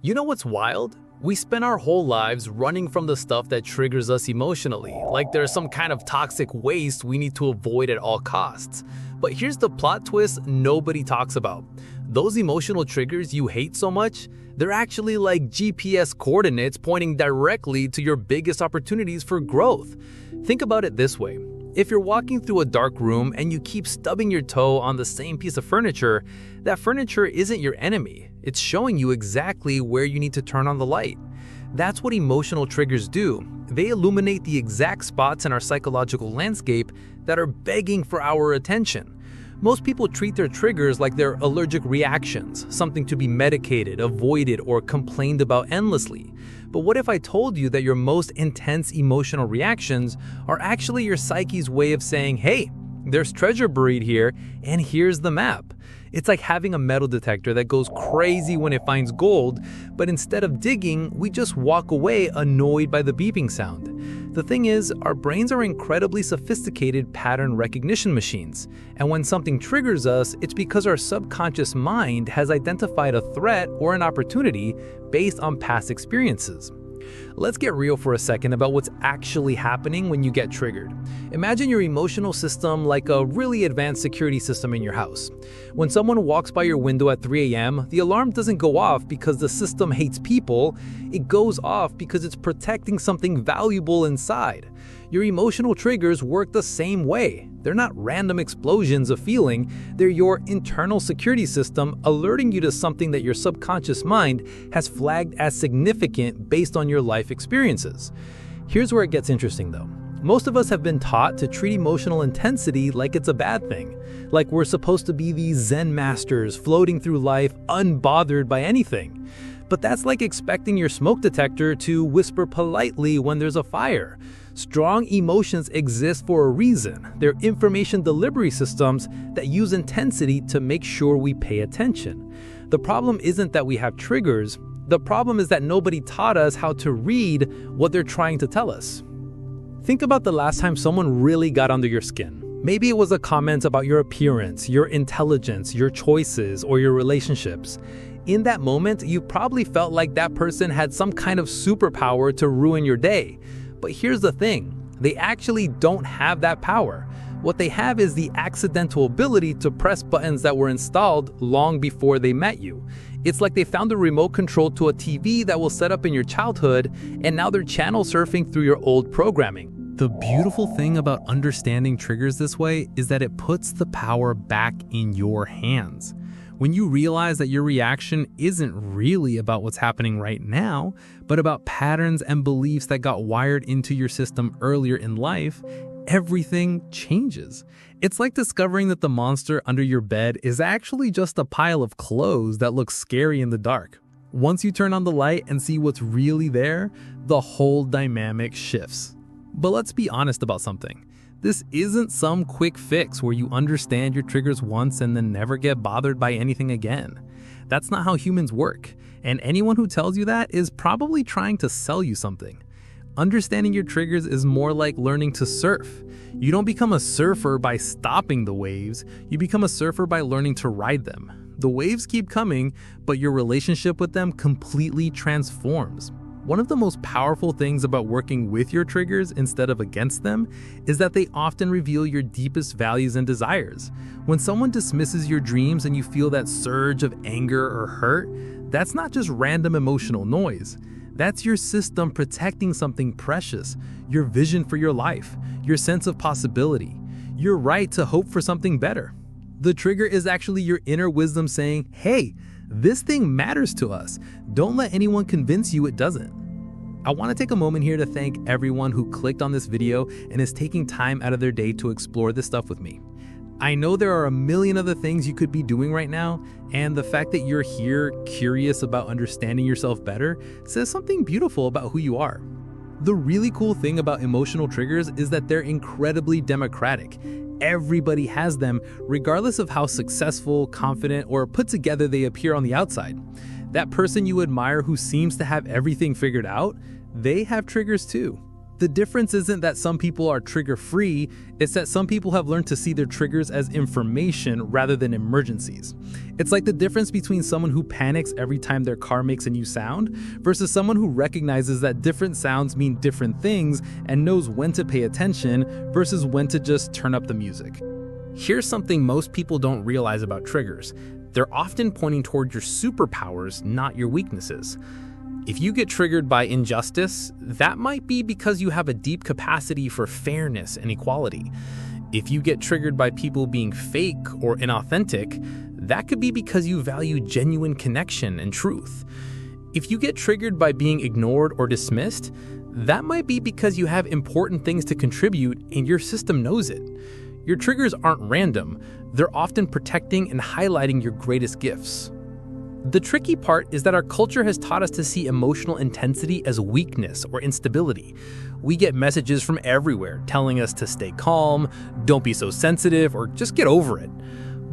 You know what's wild? We spend our whole lives running from the stuff that triggers us emotionally, like there's some kind of toxic waste we need to avoid at all costs. But here's the plot twist nobody talks about. Those emotional triggers you hate so much, they're actually like GPS coordinates pointing directly to your biggest opportunities for growth. Think about it this way. If you're walking through a dark room and you keep stubbing your toe on the same piece of furniture, that furniture isn't your enemy. It's showing you exactly where you need to turn on the light. That's what emotional triggers do. They illuminate the exact spots in our psychological landscape that are begging for our attention. Most people treat their triggers like they're allergic reactions, something to be medicated, avoided, or complained about endlessly. But what if I told you that your most intense emotional reactions are actually your psyche's way of saying, hey, there's treasure buried here, and here's the map? It's like having a metal detector that goes crazy when it finds gold, but instead of digging, we just walk away annoyed by the beeping sound. The thing is, our brains are incredibly sophisticated pattern recognition machines, and when something triggers us, it's because our subconscious mind has identified a threat or an opportunity based on past experiences. Let's get real for a second about what's actually happening when you get triggered. Imagine your emotional system like a really advanced security system in your house. When someone walks by your window at 3 a.m., the alarm doesn't go off because the system hates people. It goes off because it's protecting something valuable inside. Your emotional triggers work the same way. They're not random explosions of feeling, they're your internal security system alerting you to something that your subconscious mind has flagged as significant based on your life experiences. Here's where it gets interesting though. Most of us have been taught to treat emotional intensity like it's a bad thing, like we're supposed to be these Zen masters floating through life unbothered by anything. But that's like expecting your smoke detector to whisper politely when there's a fire. Strong emotions exist for a reason. They're information delivery systems that use intensity to make sure we pay attention. The problem isn't that we have triggers. The problem is that nobody taught us how to read what they're trying to tell us. Think about the last time someone really got under your skin. Maybe it was a comment about your appearance, your intelligence, your choices, or your relationships. In that moment, you probably felt like that person had some kind of superpower to ruin your day. But here's the thing, they actually don't have that power. What they have is the accidental ability to press buttons that were installed long before they met you. It's like they found a remote control to a TV that was set up in your childhood, and now they're channel surfing through your old programming. The beautiful thing about understanding triggers this way is that it puts the power back in your hands. When you realize that your reaction isn't really about what's happening right now, but about patterns and beliefs that got wired into your system earlier in life, everything changes. It's like discovering that the monster under your bed is actually just a pile of clothes that looks scary in the dark. Once you turn on the light and see what's really there, the whole dynamic shifts. But let's be honest about something. This isn't some quick fix where you understand your triggers once and then never get bothered by anything again. That's not how humans work, and anyone who tells you that is probably trying to sell you something. Understanding your triggers is more like learning to surf. You don't become a surfer by stopping the waves, you become a surfer by learning to ride them. The waves keep coming, but your relationship with them completely transforms. One of the most powerful things about working with your triggers instead of against them is that they often reveal your deepest values and desires. When someone dismisses your dreams and you feel that surge of anger or hurt, that's not just random emotional noise. That's your system protecting something precious, your vision for your life, your sense of possibility, your right to hope for something better. The trigger is actually your inner wisdom saying, hey, this thing matters to us. Don't let anyone convince you it doesn't. I want to take a moment here to thank everyone who clicked on this video and is taking time out of their day to explore this stuff with me. I know there are a million other things you could be doing right now, and the fact that you're here curious about understanding yourself better says something beautiful about who you are. The really cool thing about emotional triggers is that they're incredibly democratic. Everybody has them, regardless of how successful, confident, or put together they appear on the outside. That person you admire who seems to have everything figured out, they have triggers too. The difference isn't that some people are trigger-free, it's that some people have learned to see their triggers as information rather than emergencies. It's like the difference between someone who panics every time their car makes a new sound versus someone who recognizes that different sounds mean different things and knows when to pay attention versus when to just turn up the music. Here's something most people don't realize about triggers. They're often pointing toward your superpowers, not your weaknesses. If you get triggered by injustice, that might be because you have a deep capacity for fairness and equality. If you get triggered by people being fake or inauthentic, that could be because you value genuine connection and truth. If you get triggered by being ignored or dismissed, that might be because you have important things to contribute and your system knows it. Your triggers aren't random, they're often protecting and highlighting your greatest gifts. The tricky part is that our culture has taught us to see emotional intensity as weakness or instability. We get messages from everywhere telling us to stay calm, don't be so sensitive, or just get over it.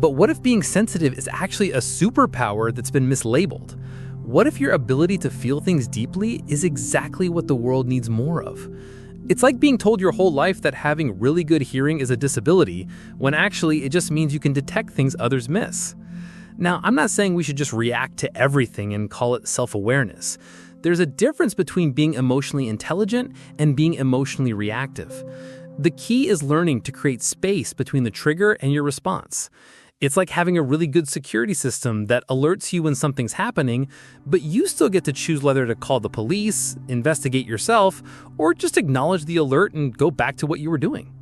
But what if being sensitive is actually a superpower that's been mislabeled? What if your ability to feel things deeply is exactly what the world needs more of? It's like being told your whole life that having really good hearing is a disability, when actually it just means you can detect things others miss. Now, I'm not saying we should just react to everything and call it self-awareness. There's a difference between being emotionally intelligent and being emotionally reactive. The key is learning to create space between the trigger and your response. It's like having a really good security system that alerts you when something's happening, but you still get to choose whether to call the police, investigate yourself, or just acknowledge the alert and go back to what you were doing.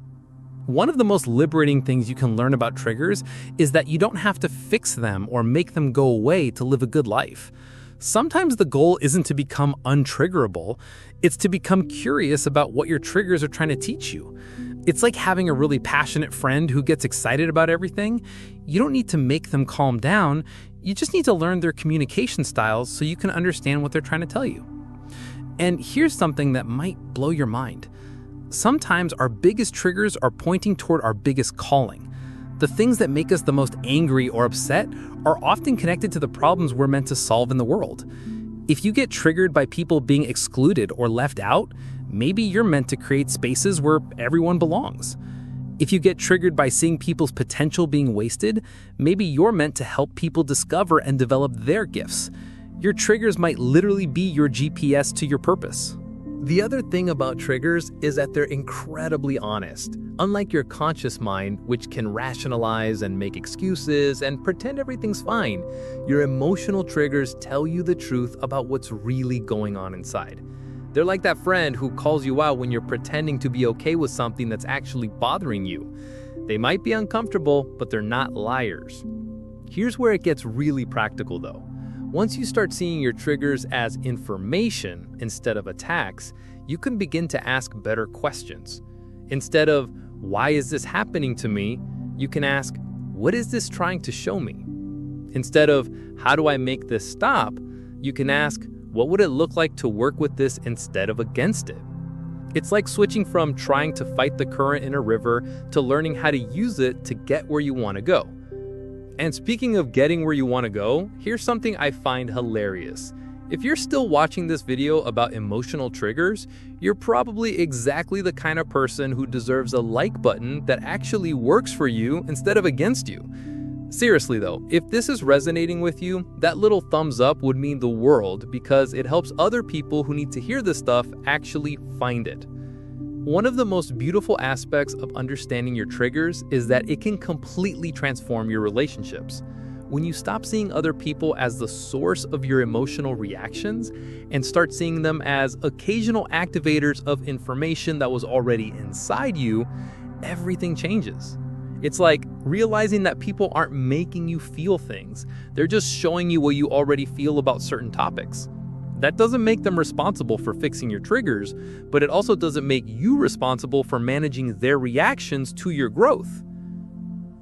One of the most liberating things you can learn about triggers is that you don't have to fix them or make them go away to live a good life. Sometimes the goal isn't to become untriggerable, it's to become curious about what your triggers are trying to teach you. It's like having a really passionate friend who gets excited about everything. You don't need to make them calm down, you just need to learn their communication styles so you can understand what they're trying to tell you. And here's something that might blow your mind. Sometimes our biggest triggers are pointing toward our biggest calling. The things that make us the most angry or upset are often connected to the problems we're meant to solve in the world. If you get triggered by people being excluded or left out, maybe you're meant to create spaces where everyone belongs. If you get triggered by seeing people's potential being wasted, maybe you're meant to help people discover and develop their gifts. Your triggers might literally be your GPS to your purpose. The other thing about triggers is that they're incredibly honest. Unlike your conscious mind, which can rationalize and make excuses and pretend everything's fine, your emotional triggers tell you the truth about what's really going on inside. They're like that friend who calls you out when you're pretending to be okay with something that's actually bothering you. They might be uncomfortable, but they're not liars. Here's where it gets really practical though. Once you start seeing your triggers as information instead of attacks, you can begin to ask better questions. Instead of, why is this happening to me? You can ask, what is this trying to show me? Instead of, how do I make this stop? You can ask, what would it look like to work with this instead of against it? It's like switching from trying to fight the current in a river to learning how to use it to get where you want to go. And speaking of getting where you want to go, here's something I find hilarious. If you're still watching this video about emotional triggers, you're probably exactly the kind of person who deserves a like button that actually works for you instead of against you. Seriously though, if this is resonating with you, that little thumbs up would mean the world because it helps other people who need to hear this stuff actually find it. One of the most beautiful aspects of understanding your triggers is that it can completely transform your relationships. When you stop seeing other people as the source of your emotional reactions and start seeing them as occasional activators of information that was already inside you, everything changes. It's like realizing that people aren't making you feel things. They're just showing you what you already feel about certain topics. That doesn't make them responsible for fixing your triggers, but it also doesn't make you responsible for managing their reactions to your growth.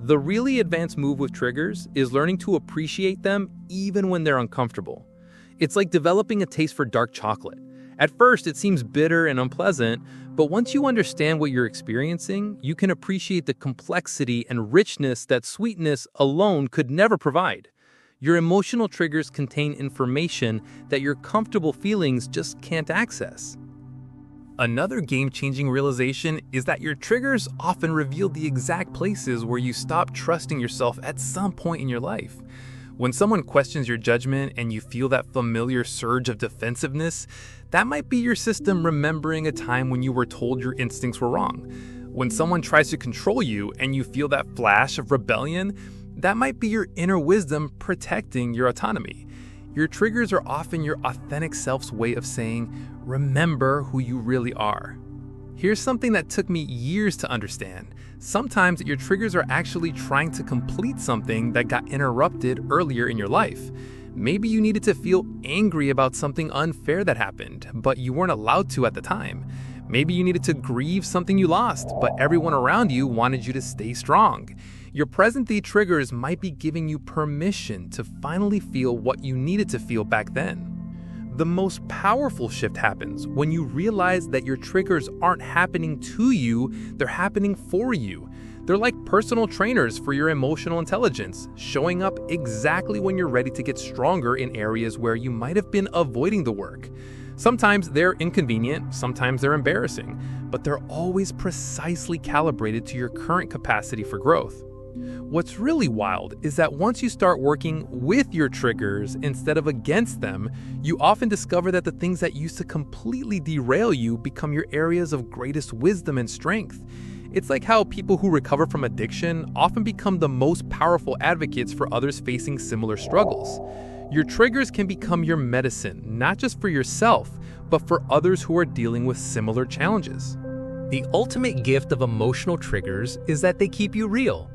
The really advanced move with triggers is learning to appreciate them even when they're uncomfortable. It's like developing a taste for dark chocolate. At first, it seems bitter and unpleasant, but once you understand what you're experiencing, you can appreciate the complexity and richness that sweetness alone could never provide. Your emotional triggers contain information that your comfortable feelings just can't access. Another game-changing realization is that your triggers often reveal the exact places where you stop trusting yourself at some point in your life. When someone questions your judgment and you feel that familiar surge of defensiveness, that might be your system remembering a time when you were told your instincts were wrong. When someone tries to control you and you feel that flash of rebellion, that might be your inner wisdom protecting your autonomy. Your triggers are often your authentic self's way of saying, remember who you really are. Here's something that took me years to understand. Sometimes your triggers are actually trying to complete something that got interrupted earlier in your life. Maybe you needed to feel angry about something unfair that happened, but you weren't allowed to at the time. Maybe you needed to grieve something you lost, but everyone around you wanted you to stay strong. Your present-day triggers might be giving you permission to finally feel what you needed to feel back then. The most powerful shift happens when you realize that your triggers aren't happening to you, they're happening for you. They're like personal trainers for your emotional intelligence, showing up exactly when you're ready to get stronger in areas where you might have been avoiding the work. Sometimes they're inconvenient, sometimes they're embarrassing, but they're always precisely calibrated to your current capacity for growth. What's really wild is that once you start working with your triggers instead of against them, you often discover that the things that used to completely derail you become your areas of greatest wisdom and strength. It's like how people who recover from addiction often become the most powerful advocates for others facing similar struggles. Your triggers can become your medicine, not just for yourself, but for others who are dealing with similar challenges. The ultimate gift of emotional triggers is that they keep you real.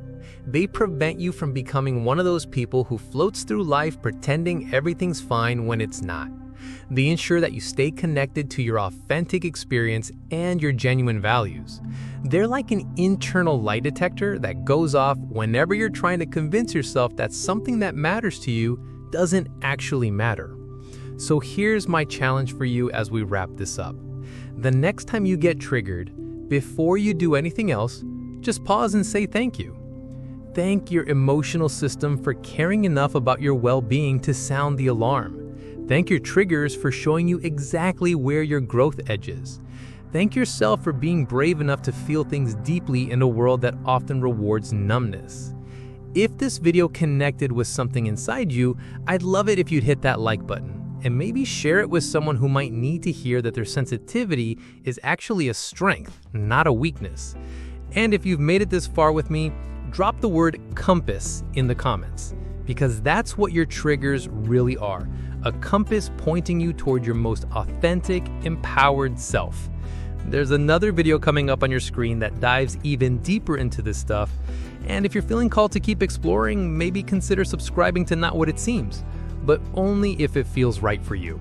They prevent you from becoming one of those people who floats through life pretending everything's fine when it's not. They ensure that you stay connected to your authentic experience and your genuine values. They're like an internal lie detector that goes off whenever you're trying to convince yourself that something that matters to you doesn't actually matter. So here's my challenge for you as we wrap this up. The next time you get triggered, before you do anything else, just pause and say thank you. Thank your emotional system for caring enough about your well-being to sound the alarm. Thank your triggers for showing you exactly where your growth edges. Thank yourself for being brave enough to feel things deeply in a world that often rewards numbness. If this video connected with something inside you, I'd love it if you'd hit that like button and maybe share it with someone who might need to hear that their sensitivity is actually a strength, not a weakness. And if you've made it this far with me, drop the word compass in the comments, because that's what your triggers really are, a compass pointing you toward your most authentic, empowered self. There's another video coming up on your screen that dives even deeper into this stuff, and if you're feeling called to keep exploring, maybe consider subscribing to Not What It Seems, but only if it feels right for you.